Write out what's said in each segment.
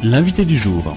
L'invité du jour.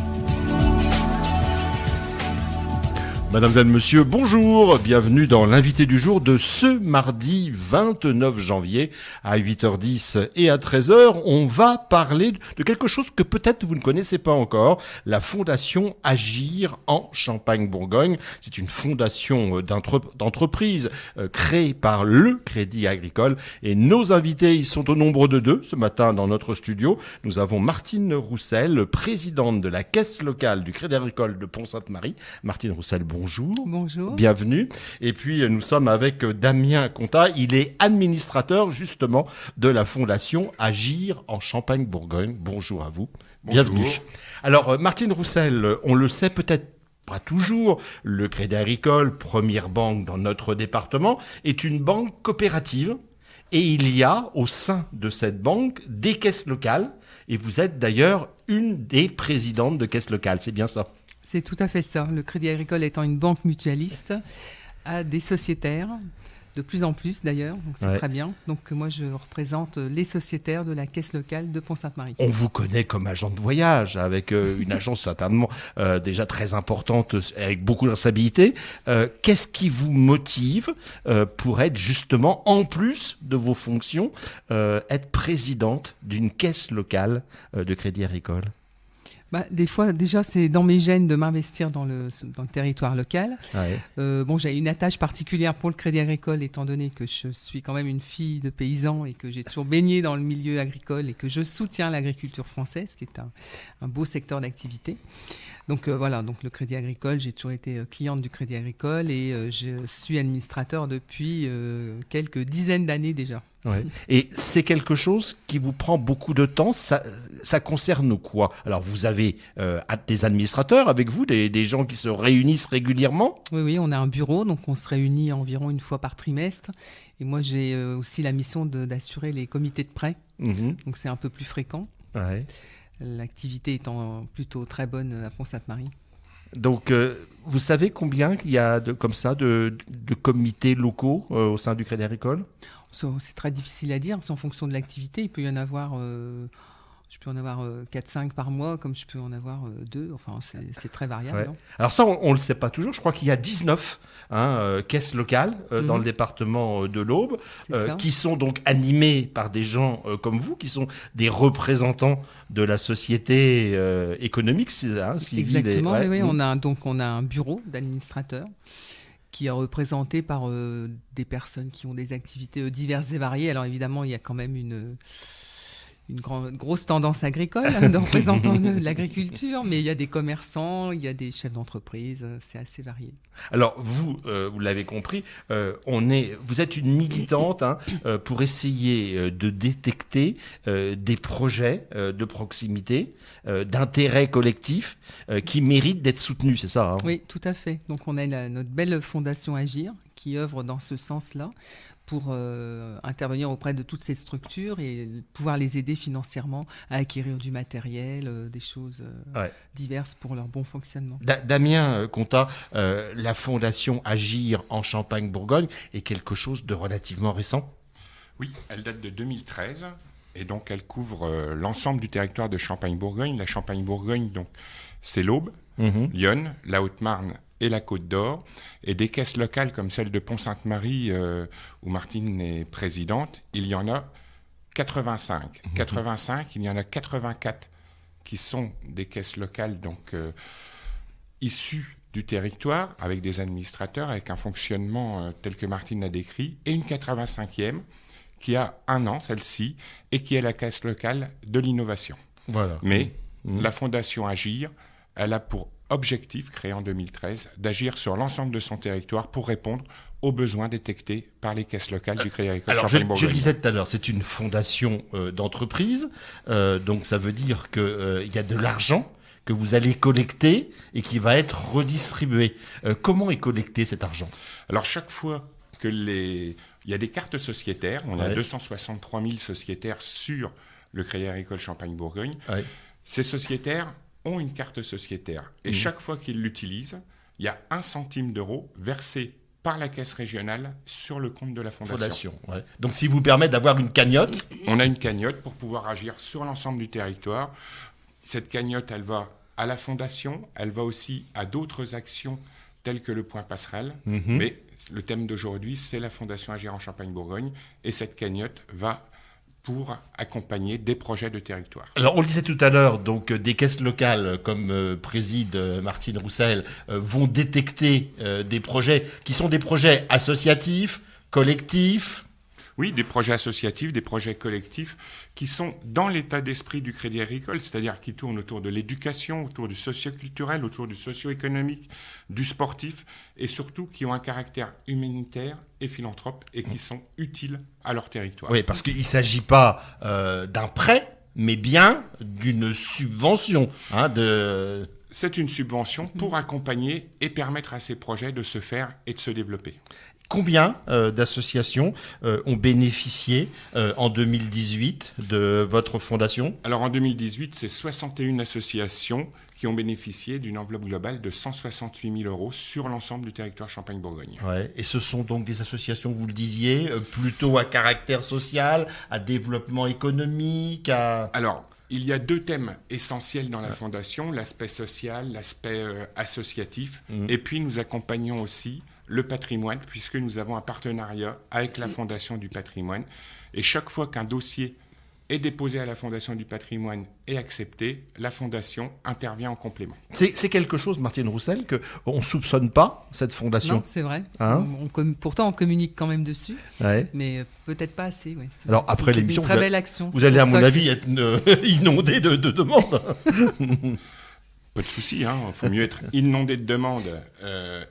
Mesdames et messieurs, bonjour, bienvenue dans l'invité du jour de ce mardi 29 janvier à 8h10 et à 13h. On va parler de quelque chose que peut-être vous ne connaissez pas encore, la Fondation Agir en Champagne-Bourgogne. C'est une fondation d'entreprise créée par le Crédit Agricole et nos invités, ils sont au nombre de 2 ce matin dans notre studio. Nous avons Martine Roussel, présidente de la caisse locale du Crédit Agricole de Pont-Sainte-Marie. Martine Roussel, bonjour. Bonjour. Bienvenue. Et puis, nous sommes avec Damien Contat. Il est administrateur, justement, de la Fondation Agir en Champagne-Bourgogne. Bonjour à vous. Bonjour. Bienvenue. Alors, Martine Roussel, on le sait peut-être pas toujours, le Crédit Agricole, première banque dans notre département, est une banque coopérative. Et il y a, au sein de cette banque, des caisses locales. Et vous êtes d'ailleurs une des présidentes de caisses locales. C'est bien ça? C'est tout à fait ça. Le Crédit Agricole étant une banque mutualiste, a des sociétaires, de plus en plus d'ailleurs, donc c'est très bien. Donc moi je représente les sociétaires de la caisse locale de Pont-Sainte-Marie. On vous connaît comme agent de voyage, avec une agence certainement déjà très importante, avec beaucoup de responsabilités. Qu'est-ce qui vous motive pour être justement, en plus de vos fonctions, être présidente d'une caisse locale de Crédit Agricole ? Des fois, déjà, c'est dans mes gènes de m'investir dans le territoire local. Ouais. J'ai une attache particulière pour le Crédit Agricole, étant donné que je suis quand même une fille de paysan et que j'ai toujours baigné dans le milieu agricole et que je soutiens l'agriculture française, qui est un beau secteur d'activité. Donc donc le Crédit Agricole, j'ai toujours été cliente du Crédit Agricole et je suis administrateur depuis quelques dizaines d'années déjà. Ouais. Et c'est quelque chose qui vous prend beaucoup de temps. Ça concerne quoi? Alors, vous avez des administrateurs avec vous, des gens qui se réunissent régulièrement? Oui, on a un bureau, donc on se réunit environ une fois par trimestre. Et moi, j'ai aussi la mission d'assurer les comités de prêt. Donc, c'est un peu plus fréquent. Ouais. L'activité étant plutôt très bonne à Pont-Sainte-Marie. Donc, vous savez combien il y a de comités locaux au sein du Crédit Agricole? C'est très difficile à dire. C'est en fonction de l'activité. Il peut y en avoir... je peux en avoir 4-5 par mois, comme je peux en avoir 2. Enfin, c'est très variable. Ouais. Hein. Alors ça, on ne le sait pas toujours. Je crois qu'il y a 19 caisses locales dans le département de l'Aube, qui sont donc animées par des gens comme vous, qui sont des représentants de la société économique, civile. Exactement, oui. On a un bureau d'administrateurs qui est représenté par des personnes qui ont des activités diverses et variées. Alors évidemment, il y a quand même une grosse tendance agricole de représentants de l'agriculture, mais il y a des commerçants, il y a des chefs d'entreprise, c'est assez varié. Alors vous l'avez compris, vous êtes une militante pour essayer de détecter des projets de proximité, d'intérêt collectif qui méritent d'être soutenus, c'est ça? Oui, tout à fait. Donc on a notre belle fondation Agir qui œuvre dans ce sens-là, pour intervenir auprès de toutes ces structures et pouvoir les aider financièrement à acquérir du matériel, des choses diverses pour leur bon fonctionnement. Damien Contat, la Fondation Agir en Champagne-Bourgogne est quelque chose de relativement récent? Oui, elle date de 2013 et donc elle couvre l'ensemble du territoire de Champagne-Bourgogne. La Champagne-Bourgogne, donc, c'est l'Aube, Lyon, la Haute-Marne et la Côte d'Or, et des caisses locales comme celle de Pont-Sainte-Marie, où Martine est présidente, il y en a 85. 85, il y en a 84 qui sont des caisses locales donc issues du territoire, avec des administrateurs, avec un fonctionnement tel que Martine l'a décrit, et une 85e qui a 1 an, celle-ci, et qui est la caisse locale de l'innovation. Voilà. Mais la Fondation Agir, elle a pour objectif, créé en 2013, d'agir sur l'ensemble de son territoire pour répondre aux besoins détectés par les caisses locales du Crédit Agricole Champagne-Bourgogne. Je le disais tout à l'heure, c'est une fondation d'entreprise, donc ça veut dire qu'il y a de l'argent que vous allez collecter et qui va être redistribué. Comment est collecté cet argent? Alors chaque fois il y a des cartes sociétaires, on a 263 000 sociétaires sur le Crédit Agricole Champagne-Bourgogne. Ces sociétaires ont une carte sociétaire. Et chaque fois qu'ils l'utilisent, il y a 1 centime d'euro versé par la caisse régionale sur le compte de la fondation. Donc, si vous permet d'avoir une cagnotte. On a une cagnotte pour pouvoir agir sur l'ensemble du territoire cette cagnotte, elle va à la fondation, elle va aussi à d'autres actions telles que le point passerelle. Mais le thème d'aujourd'hui, c'est la Fondation Agir en Champagne-Bourgogne. Et cette cagnotte va pour accompagner des projets de territoire. Alors, on le disait tout à l'heure, donc des caisses locales, comme préside Martine Roussel, vont détecter des projets qui sont des projets associatifs, collectifs. Oui, des projets associatifs, des projets collectifs qui sont dans l'état d'esprit du Crédit Agricole, c'est-à-dire qui tournent autour de l'éducation, autour du socio-culturel, autour du socio-économique, du sportif, et surtout qui ont un caractère humanitaire et philanthrope et qui sont utiles à leur territoire. Oui, parce qu'il ne s'agit pas d'un prêt, mais bien d'une subvention. C'est une subvention pour accompagner et permettre à ces projets de se faire et de se développer. Combien d'associations ont bénéficié en 2018 de votre fondation ? Alors en 2018, c'est 61 associations qui ont bénéficié d'une enveloppe globale de 168 000 € sur l'ensemble du territoire Champagne-Bourgogne. Ouais. Et ce sont donc des associations, vous le disiez, plutôt à caractère social, à développement économique, Alors, il y a 2 thèmes essentiels dans la fondation, l'aspect social, l'aspect associatif, et puis nous accompagnons aussi le patrimoine, puisque nous avons un partenariat avec la Fondation du patrimoine. Et chaque fois qu'un dossier est déposé à la Fondation du patrimoine et accepté, la Fondation intervient en complément. C'est quelque chose, Martine Roussel, qu'on ne soupçonne pas, cette fondation. Non, c'est vrai. Pourtant, on communique quand même dessus, mais peut-être pas assez. Ouais. Alors, après l'émission, une très belle action. Vous allez, à mon avis, être inondé de demandes. Pas de souci, il faut mieux être inondé de demandes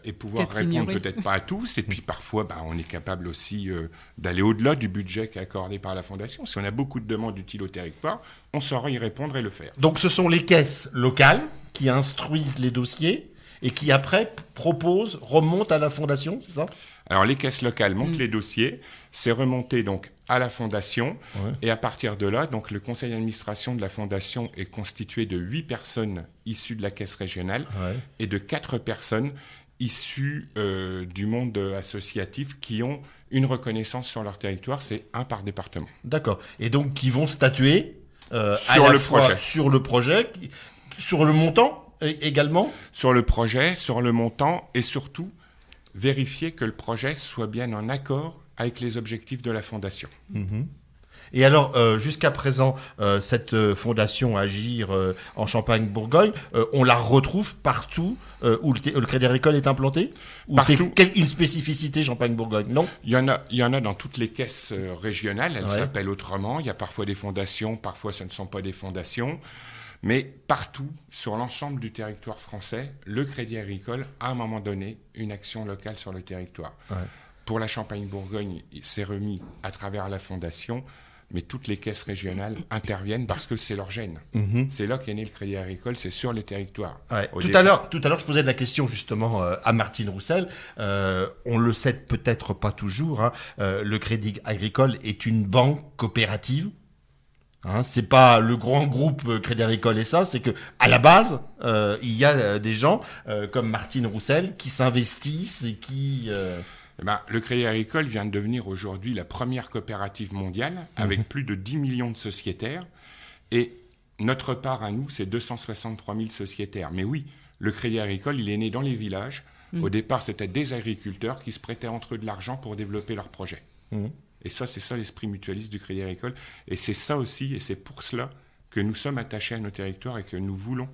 et pouvoir répondre peut-être pas à tous. Et puis parfois, on est capable aussi d'aller au-delà du budget qui est accordé par la Fondation. Si on a beaucoup de demandes utiles au territoire, on saura y répondre et le faire. Donc ce sont les caisses locales qui instruisent les dossiers et qui après remontent à la Fondation, c'est ça ? Alors les caisses locales montent les dossiers, c'est remonté donc à la Fondation, et à partir de là, donc le conseil d'administration de la Fondation est constitué de 8 personnes issues de la caisse régionale et de 4 personnes issues du monde associatif qui ont une reconnaissance sur leur territoire, c'est 1 par département. D'accord, et donc qui vont statuer sur le projet, sur le montant également ? Sur le projet, sur le montant et surtout vérifier que le projet soit bien en accord avec les objectifs de la Fondation. Et alors, jusqu'à présent, cette fondation Agir en Champagne-Bourgogne, on la retrouve partout où le Crédit Agricole est implanté ? Ou partout. C'est une spécificité Champagne-Bourgogne ? Non ? Il y en a dans toutes les caisses régionales, elles s'appellent autrement. Il y a parfois des fondations, parfois ce ne sont pas des fondations. Mais partout, sur l'ensemble du territoire français, le Crédit Agricole a à un moment donné une action locale sur le territoire. Pour la Champagne-Bourgogne, c'est remis à travers la Fondation, mais toutes les caisses régionales interviennent parce que c'est leur gène. C'est là qu'est né le Crédit Agricole, c'est sur les territoires. Tout à l'heure, je posais de la question justement à Martine Roussel. On le sait peut-être pas toujours, le Crédit Agricole est une banque coopérative. C'est pas le grand groupe Crédit Agricole SA, c'est que à la base, il y a des gens comme Martine Roussel qui s'investissent et qui... Le Crédit Agricole vient de devenir aujourd'hui la première coopérative mondiale avec plus de 10 millions de sociétaires. Et notre part à nous, c'est 263 000 sociétaires. Mais oui, le Crédit Agricole, il est né dans les villages. Au départ, c'était des agriculteurs qui se prêtaient entre eux de l'argent pour développer leurs projets. Et ça, c'est ça l'esprit mutualiste du Crédit Agricole. Et c'est ça aussi, et c'est pour cela que nous sommes attachés à nos territoires et que nous voulons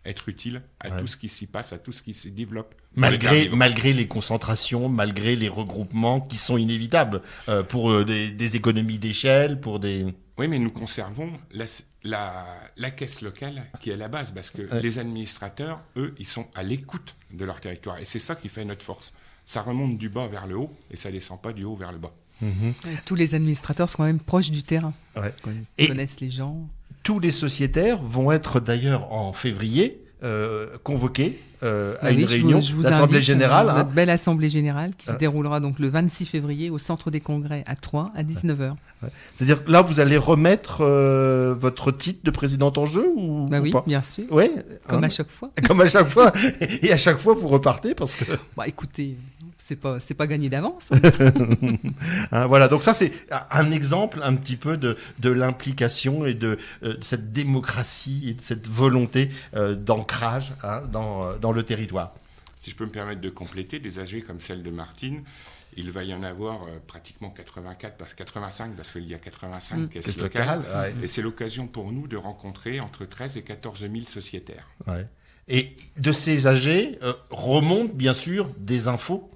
être utiles à tout ce qui s'y passe, à tout ce qui s'y développe. Malgré les concentrations, malgré les regroupements qui sont inévitables pour des économies d'échelle, pour des... Oui, mais nous conservons la caisse locale qui est la base, parce que les administrateurs, eux, ils sont à l'écoute de leur territoire. Et c'est ça qui fait notre force. Ça remonte du bas vers le haut et ça ne descend pas du haut vers le bas. Tous les administrateurs sont quand même proches du terrain. Ils connaissent les gens. Tous les sociétaires vont être d'ailleurs en février convoqués à une réunion d'Assemblée Générale. Notre belle Assemblée Générale qui se déroulera donc le 26 février au Centre des Congrès à Troyes à 19h. C'est-à-dire là, vous allez remettre votre titre de présidente en jeu ou oui, pas ? Bien sûr. Ouais, comme à chaque fois. Comme à chaque fois. Et à chaque fois, vous repartez parce que... Écoutez, c'est pas gagné d'avance. Hein, voilà, donc ça c'est un exemple un petit peu de l'implication et de cette démocratie et de cette volonté d'ancrage dans le territoire. Si je peux me permettre de compléter, des AG comme celle de Martine, il va y en avoir pratiquement 85 parce qu'il y a 85 caisses locales. Ouais. Et c'est l'occasion pour nous de rencontrer entre 13 et 14 000 sociétaires. Ouais. Et de ces AG remontent bien sûr des infos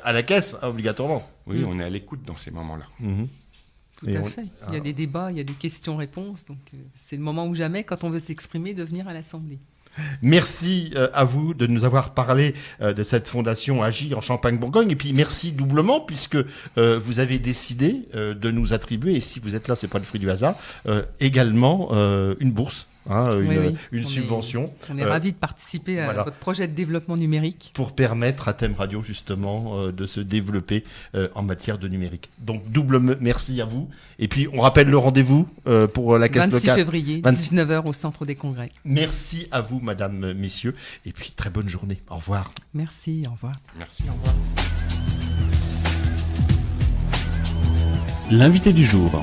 à la caisse, obligatoirement. Oui, on est à l'écoute dans ces moments-là. Tout à fait. Il y a des débats, il y a des questions-réponses. Donc c'est le moment ou jamais, quand on veut s'exprimer, de venir à l'Assemblée. Merci à vous de nous avoir parlé de cette fondation Agir en Champagne-Bourgogne. Et puis merci doublement puisque vous avez décidé de nous attribuer, et si vous êtes là, c'est pas le fruit du hasard, également une bourse. Une subvention. On est ravis de participer à votre projet de développement numérique. Pour permettre à Thème Radio, justement, de se développer en matière de numérique. Donc, double merci à vous. Et puis, on rappelle le rendez-vous pour la caisse 26 locale. février, 19h au Centre des Congrès. Merci à vous, madame, messieurs. Et puis, très bonne journée. Au revoir. Merci, au revoir. Merci, au revoir. L'invité du jour.